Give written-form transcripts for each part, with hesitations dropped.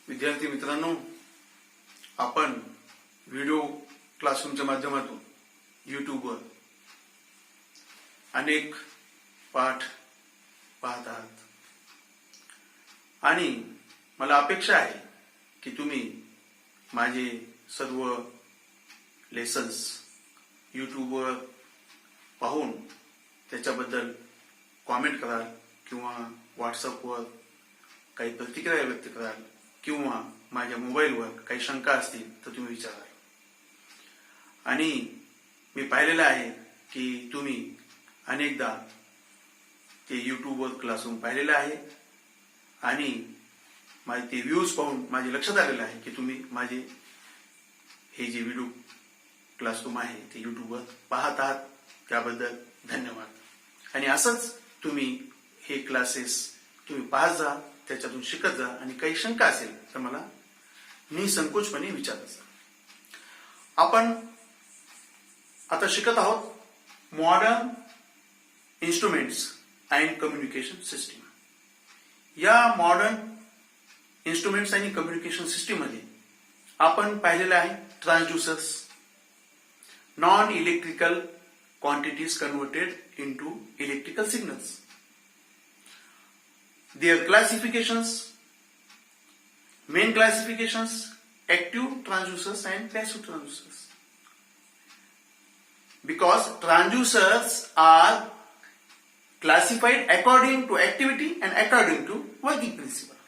विद्यार्थी मित्रांनो, आपण व्हिडिओ क्लासरूमच्या माध्यमातून यूट्यूबवर अनेक पाठ पाहत आहात आणि मला अपेक्षा आहे की तुम्ही माझे सर्व लेसन्स यूट्यूबवर पाहून त्याच्याबद्दल कॉमेंट कराल किंवा व्हॉट्सअपवर काही प्रतिक्रिया व्यक्त कराल किंवा माझ्या मोबाईलवर काही शंका असतील तर तुम्ही विचाराल. आणि मी पाहिलेलं आहे की तुम्ही अनेकदा ते यूट्यूबवर क्लासरूम पाहिलेलं आहे आणि माझे ते व्ह्यूज पाहून माझे लक्षात आलेलं आहे की तुम्ही माझे हे जे व्हिडिओ क्लासरूम आहे ते यूट्यूबवर पाहत आहात. त्याबद्दल धन्यवाद. आणि असंच तुम्ही हे क्लासेस तुम्ही पाहत जा, त्याच्यातून शिकत जा आणि काही शंका असेल तर मला निसंकोचपणे विचारत जा. आपण आता शिकत आहोत modern instruments and communication system. या मॉडर्न इन्स्ट्रुमेंट्स आणि कम्युनिकेशन सिस्टीम मध्ये आपण पाहिलेलं आहे transducers, non electrical quantities converted into electrical signals. Their classifications, main classifications, active transducers and passive transducers. Because transducers are classified according to activity and according to working principle.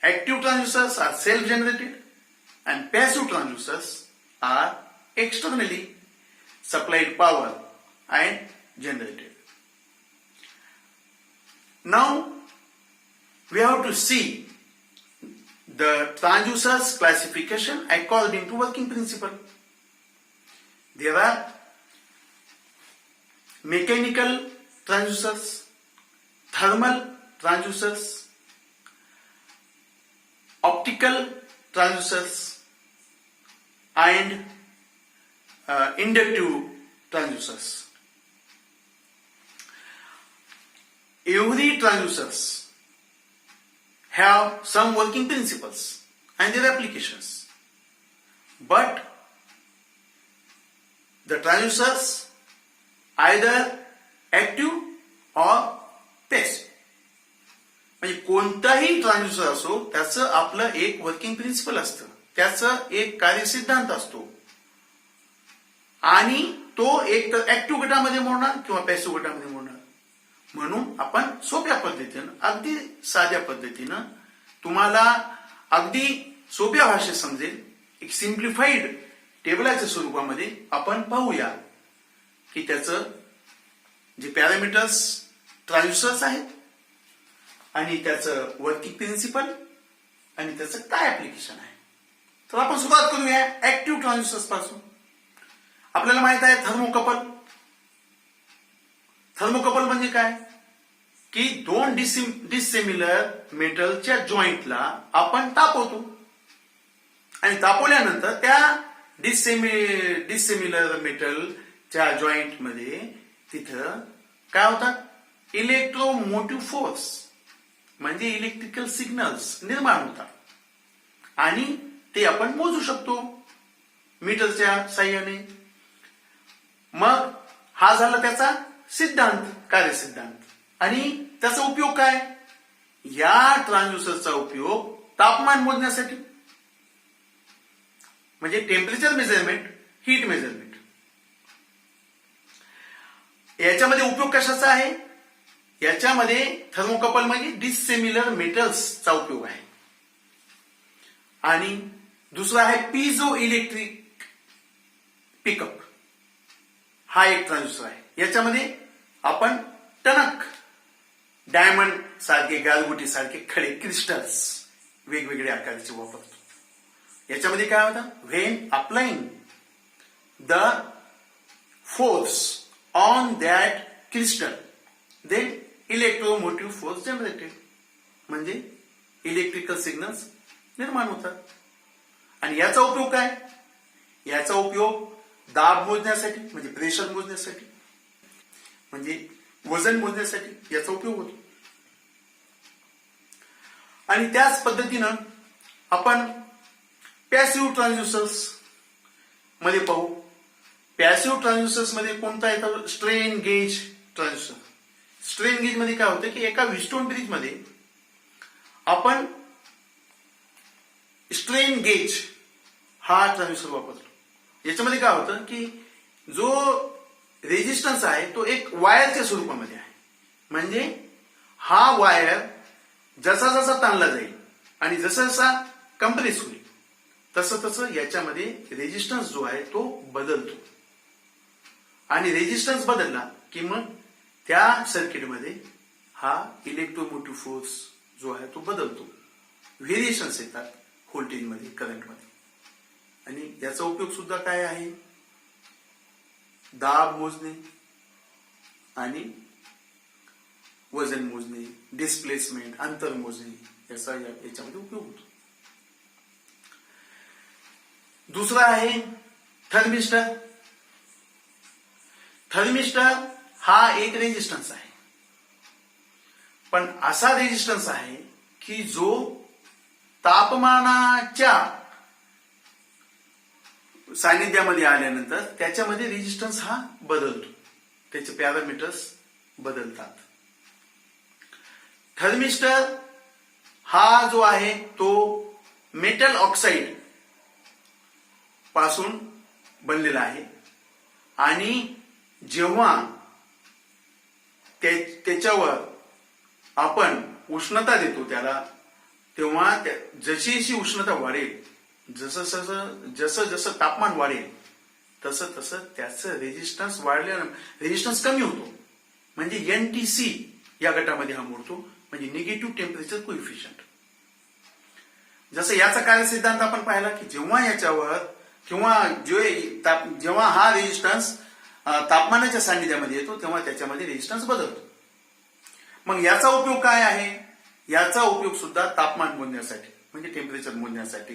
Active transducers are self-generated and passive transducers are externally supplied power and generated. Now we have to see the transducers classification according to working principle. There are mechanical transducers, thermal transducers, optical transducers and inductive transducers. Every transducers have some working principles and their applications, but the transducers either active or passive. म्हणजे कोणताही transducer असो त्याचं आपलं एक working principle असतं, त्याचं एक कार्यसिद्धांत असतो आणि तो एक तर ऍक्टिव्ह गटामध्ये मोडणार किंवा पॅसिव्ह गटामध्ये मोडणार. म्हणून आपण सोप्या पद्धतीनं अगदी साध्या पद्धतीनं तुम्हाला अगदी सोप्या भाषेत समजेल एक सिम्प्लिफाईड टेबलाच्या स्वरूपामध्ये आपण पाहूया की त्याचं जे पॅरामीटर्स ट्रान्सड्यूसर्स आहेत आणि त्याचं वर्किंग प्रिन्सिपल आणि त्याचं काय ऍप्लिकेशन आहे. तर आपण सुरुवात करूया ऍक्टिव्ह ट्रान्सड्यूसर्स पासून. आपल्याला माहित आहे थर्मोकपल. थर्मोकपल म्हणजे काय की दोन डिसिमिलर मेटलच्या जॉईंटला आपण तापवतो आणि तापवल्यानंतर त्या डिसिमिलर मेटलच्या जॉईंट मध्ये तिथं काय होतात इलेक्ट्रोमोटिव्ह फोर्स म्हणजे इलेक्ट्रिकल सिग्नल्स निर्माण होतात आणि ते आपण मोजू शकतो मीटरच्या साह्याने. मग हा झाला त्याचा सिद्धांत, कार्यसिद्धांत. आणि त्याचा उपयोग काय, या ट्रान्सड्यूसरचा उपयोग तापमान मोजण्यासाठी म्हणजे टेम्परेचर मेजरमेंट, हीट मेजरमेंट. याच्यामध्ये उपयोग कशाचा आहे, याच्यामध्ये थर्मोकपल म्हणजे डिसिमिलर मेटल्सचा उपयोग आहे. आणि दुसरा आहे पिझो इलेक्ट्रिक पिकअप. हा एक ट्रान्सड्यूसर आहे. याच्यामध्ये आपण टणक डायमंड सारखे, गालगुटी सारखे खडे क्रिस्टल्स वेगवेगळ्या आकाराचे वापरतो. याच्यामध्ये काय होतं, when applying the force on that crystal then electromotive force generated म्हणजे इलेक्ट्रिकल सिग्नल्स निर्माण होतात. आणि याचा उपयोग काय, याचा उपयोग दाब मोजण्यासाठी म्हणजे प्रेशर मोजण्यासाठी म्हणजे वजन मोजण्यासाठी याचा उपयोग होतो. आणि त्याच पद्धतीनं आपण पॅसिव्ह ट्रान्सड्युसर्स मध्ये पाहू. पॅसिव्ह ट्रान्सड्युसर्स मध्ये कोणता येतो? Strain gauge transducer. Strain gauge मध्ये काय होतं की एका व्हीटस्टोन ब्रिज मध्ये आपण स्ट्रेन गेज हा ट्रान्सड्युसर वापरतो. याच्यामध्ये काय होतं की जो रेजिस्टन्स आहे तो एक वायरच्या स्वरूपामध्ये आहे. म्हणजे हा वायर जसा जसा ताणला जाईल आणि जसा जसा कंप्रेस होईल तसं तसं याच्यामध्ये रेजिस्टन्स जो आहे तो बदलतो. आणि रेजिस्टन्स बदलला की मग त्या सर्किटमध्ये हा इलेक्ट्रोमोटिव्ह फोर्स जो आहे तो बदलतो. व्हेरिएशन्स येतात व्होल्टेजमध्ये, करंटमध्ये. आणि याचा उपयोग सुद्धा काय आहे? दाब मोजणे आणि वजन मोजणे, डिस्प्लेसमेंट, अंतर मोजणे याचा याच्यामध्ये उपयोग होतो. दुसरा आहे थर्मिस्टर. थर्मिस्टर हा एक रेजिस्टन्स आहे, पण असा रेजिस्टन्स आहे की जो तापमानाच्या सानिध्यामध्ये आल्यानंतर त्याच्यामध्ये रेजिस्टन्स हा बदलतो. त्याचे पॅरामीटर्स बदलतात. थर्मिस्टर हा जो आहे तो मेटल ऑक्साईड पासून बनलेला आहे. आणि जेव्हा त्याच्यावर आपण उष्णता देतो त्याला, तेव्हा जशी जशी उष्णता वाढेल, जसं जसं तापमान वाढेल तसं तसं त्याचं रेजिस्टन्स रेजिस्टन्स कमी होतो. म्हणजे NTC या गटामध्ये हा मोडतो, म्हणजे निगेटिव्ह टेम्परेचर कोइफिशियंट. जसं याचा कार्यसिद्धांत आपण पाहिला की जेव्हा याच्यावर जेव्हा हा रेजिस्टन्स तापमानाच्या सानिध्यामध्ये येतो तेव्हा त्याच्यामध्ये रेजिस्टन्स बदलतो. मग याचा उपयोग काय आहे? याचा उपयोग सुद्धा तापमान मोजण्यासाठी, म्हणजे टेम्परेचर मोजण्यासाठी,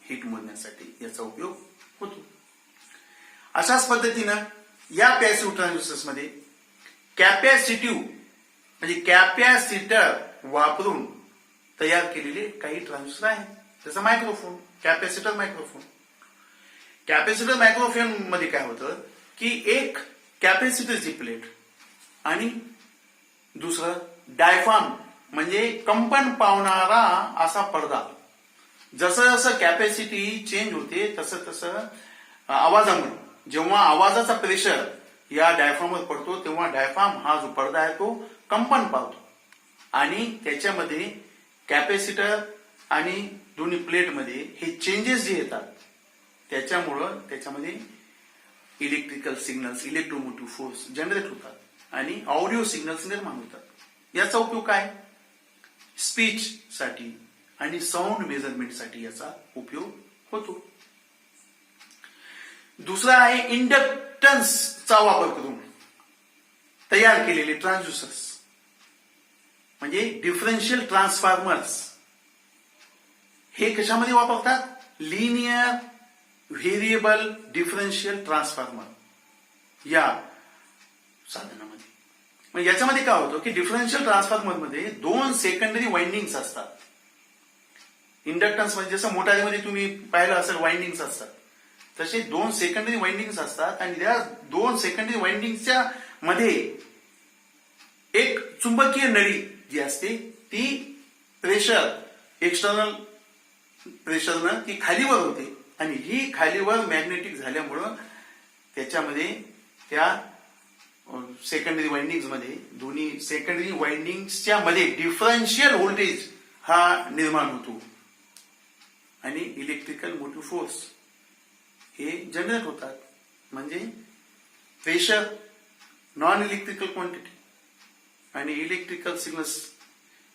हीट मोजण्यासाठी याचा उपयोग होतो. अशाच पद्धतीनं या पॅसिव्ह ट्रान्सड्युसर्स मध्ये कॅपॅसिटिव्ह म्हणजे कॅपॅसिटर वापरून तयार केलेले काही ट्रान्सड्युसर आहेत. जसं microphone, capacitor microphone. Capacitor microphone मध्ये काय होतं की एक कॅपॅसिटरची प्लेट आणि दुसरं डायफ्राम म्हणजे कंपन पावणारा असा पडदा. जसं जसं कॅपॅसिटी चेंज होते तसं तसं आवाजामुळे जेव्हा आवाजाचा प्रेशर या डायफ्रामवर पडतो तेव्हा डायफ्राम हा जो पडदा आहे तो कंपन पावतो. आणि त्याच्यामध्ये कॅपॅसिटर आणि दोन्ही प्लेटमध्ये हे चेंजेस जे येतात त्याच्यामुळं त्याच्यामध्ये electrical signals, electromotive force generate होतात आणि ऑडिओ सिग्नल्स निर्माण होतात. याचा उपयोग काय? स्पीच साठी आणि साऊंड मेजरमेंट साठी याचा उपयोग होतो. दुसरा आहे इंडक्टन्सचा वापर करून तयार केलेले ट्रान्सड्युसर्स, म्हणजे डिफरन्शियल ट्रान्सफॉर्मर्स. हे कशामध्ये वापरतात? लिनियर व्हेरिएबल डिफरन्शियल ट्रान्सफॉर्मर या साधनामध्ये. मग याच्यामध्ये काय होतं की डिफरन्शियल ट्रान्सफॉर्मर मध्ये 2 सेकंडरी वाइंडिंग्स असतात. इंडक्टन्स म्हणजे जसं मोटारीमध्ये तुम्ही पाहिलं असेल वाइंडिंग्स असतात, तसे 2 सेकंडरी वाइंडिंग्स असतात. आणि त्या 2 सेकंडरी वाइंडिंगच्या मध्ये एक चुंबकीय नळी जी असते ती प्रेशर, एक्सटर्नल प्रेशरनं ती खालीवर होते आणि ही खालीवर मॅग्नेटिक झाल्यामुळं त्याच्यामध्ये त्या सेकंडरी वाइंडिंग्स मध्ये दोन्ही सेकंडरी वाइंडिंग्सच्या मध्ये डिफरन्शियल व्होल्टेज हा निर्माण होतो आणि इलेक्ट्रिकल मोटिव्ह फोर्स हे जनरेट होतात. म्हणजे प्रेशर, नॉन इलेक्ट्रिकल क्वांटिटी आणि इलेक्ट्रिकल सिग्नल्स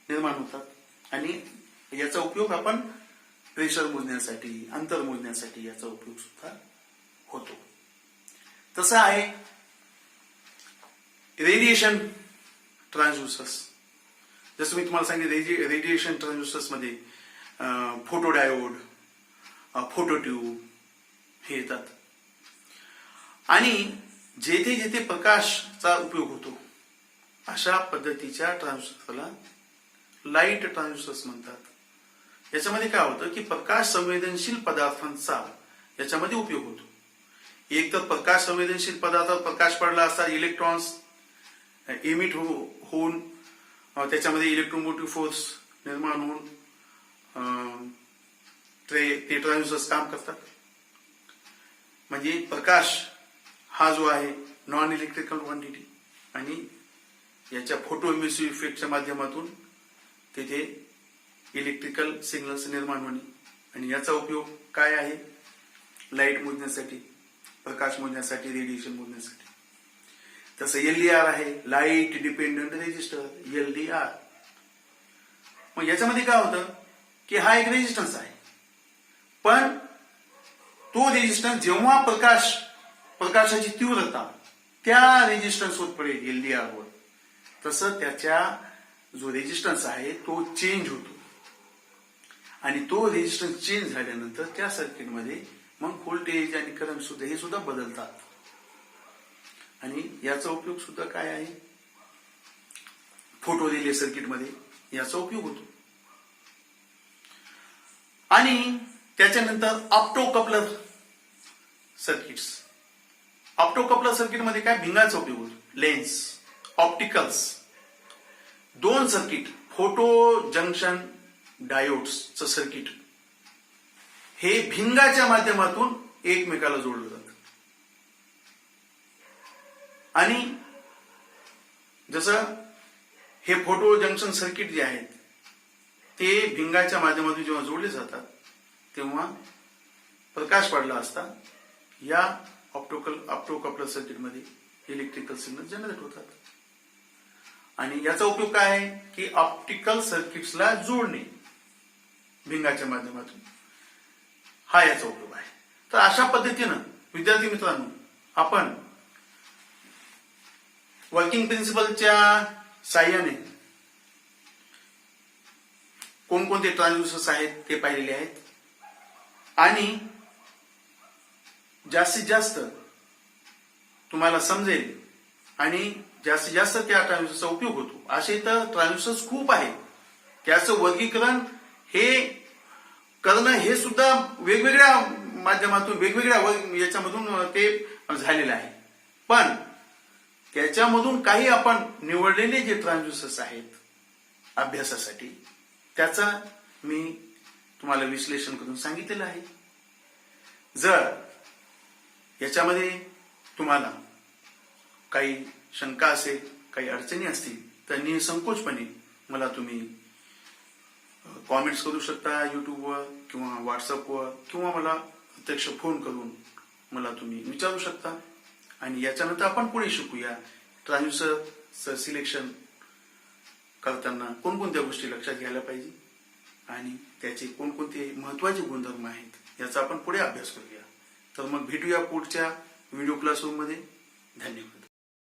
निर्माण होतात. आणि याचा उपयोग आपण प्रेशर मोजण्यासाठी, अंतर मोजण्यासाठी याचा उपयोग सुद्धा होतो. तसं आहे रेडिएशन ट्रान्सड्युसर्स. जसं मी तुम्हाला सांगितलं रेडिएशन ट्रान्सड्युसर्स मध्ये फोटोडायोड, फोटोट्यूब हे येतात. आणि जेथे जेथे प्रकाशचा उपयोग होतो अशा पद्धतीच्या ट्रान्सड्युसरला लाईट ट्रान्सड्युसर्स म्हणतात. याच्यामध्ये काय होतं की प्रकाश संवेदनशील पदार्थांचा याच्यामध्ये उपयोग होतो. एक तर प्रकाश संवेदनशील पदार्थात प्रकाश पडला असता इलेक्ट्रॉन्स एमिट होऊन त्याच्यामध्ये इलेक्ट्रोमोटिव्ह फोर्स निर्माण होऊन ते ट्रान्सड्युसर्स काम करतात. म्हणजे प्रकाश हा जो आहे नॉन इलेक्ट्रिकल क्वांटिटी आणि याच्या फोटो इमिसिव्ह इफेक्टच्या माध्यमातून तिथे इलेक्ट्रिकल सिग्नल्स निर्माण होणे आणि याचा उपयोग काय आहे लाईट मोजण्यासाठी, प्रकाश मोजण्यासाठी, रेडिएशन मोजण्यासाठी. तसं LDR आहे लाईट डिपेंडंट रेजिस्टर LDR. मग याच्यामध्ये काय होतं की हा एक रेजिस्टन्स आहे पण तो रेजिस्टन्स जेव्हा प्रकाशाची तीव्रता त्या रेजिस्टन्सवर पडेल LDR वर तसं त्याच्या जो रेजिस्टन्स आहे तो चेंज होतो आणि तो रेजिस्टन्स चेंज झाल्यानंतर त्या सर्किटमध्ये मग व्होल्टेज आणि करंट सुद्धा हे सुद्धा बदलतात आणि याचा उपयोग सुद्धा काय आहे फोटो रिले सर्किटमध्ये याचा उपयोग होतो. आणि त्याच्यानंतर ऑप्टोकपलर सर्किट्स. ऑप्टोकपलर सर्किटमध्ये काय भिंगाचा उपयोग होतो. लेन्स, ऑप्टिकल्स, दोन सर्किट फोटो जंक्शन डायोड्सचं सर्किट हे भिंगाच्या माध्यमातून एकमेकाला जोडलं जातं. आणि जसं हे फोटो जंक्शन सर्किट जे आहेत ते भिंगाच्या माध्यमातून जेव्हा जोडले जातात तेव्हा प्रकाश पडला असता या ऑप्टोकपलर सर्किटमध्ये इलेक्ट्रिकल सिग्नल जनरेट होतात. आणि याचा उपयोग काय आहे की ऑप्टिकल सर्किट्सला जोडणे भिंगाच्या माध्यमातून हा याचा उपयोग आहे. तर अशा पद्धतीनं विद्यार्थी मित्रांनो आपण वर्किंग प्रिन्सिपलच्या साह्याने कोणकोणते ट्रान्सड्युसर्स आहेत ते पाहिलेले आहेत आणि जास्तीत जास्त तुम्हाला समजेल आणि जास्तीत जास्त त्या ट्रान्सड्युसरचा उपयोग होतो. असे तर ट्रान्सड्युसर्स खूप आहेत. त्याचं वर्गीकरण हे करणं हे सुद्धा वेगवेगळ्या माध्यमातून वेगवेगळ्या याच्यामधून ते झालेलं आहे. पण त्याच्यामधून काही आपण निवडलेले जे ट्रान्सड्युसर्स आहेत अभ्यासासाठी त्याचा मी तुम्हाला विश्लेषण करून सांगितलेलं आहे. जर याच्यामध्ये तुम्हाला काही शंका असेल, काही अडचणी असतील तर निसंकोचपणे मला तुम्ही कॉमेंट्स करू शकता युट्यूबवर किंवा व्हॉट्सअपवर किंवा मला प्रत्यक्ष फोन करून मला तुम्ही विचारू शकता. आणि याच्यानंतर आपण पुढे शिकूया ट्रान्सड्युसर सिलेक्शन करताना कोणकोणत्या गोष्टी लक्षात घ्यायला पाहिजे आणि त्याचे कोणकोणते महत्वाचे गुणधर्म आहेत याचा आपण पुढे अभ्यास करूया. तर मग भेटूया पुढच्या व्हिडिओ क्लासरूम मध्ये. धन्यवाद.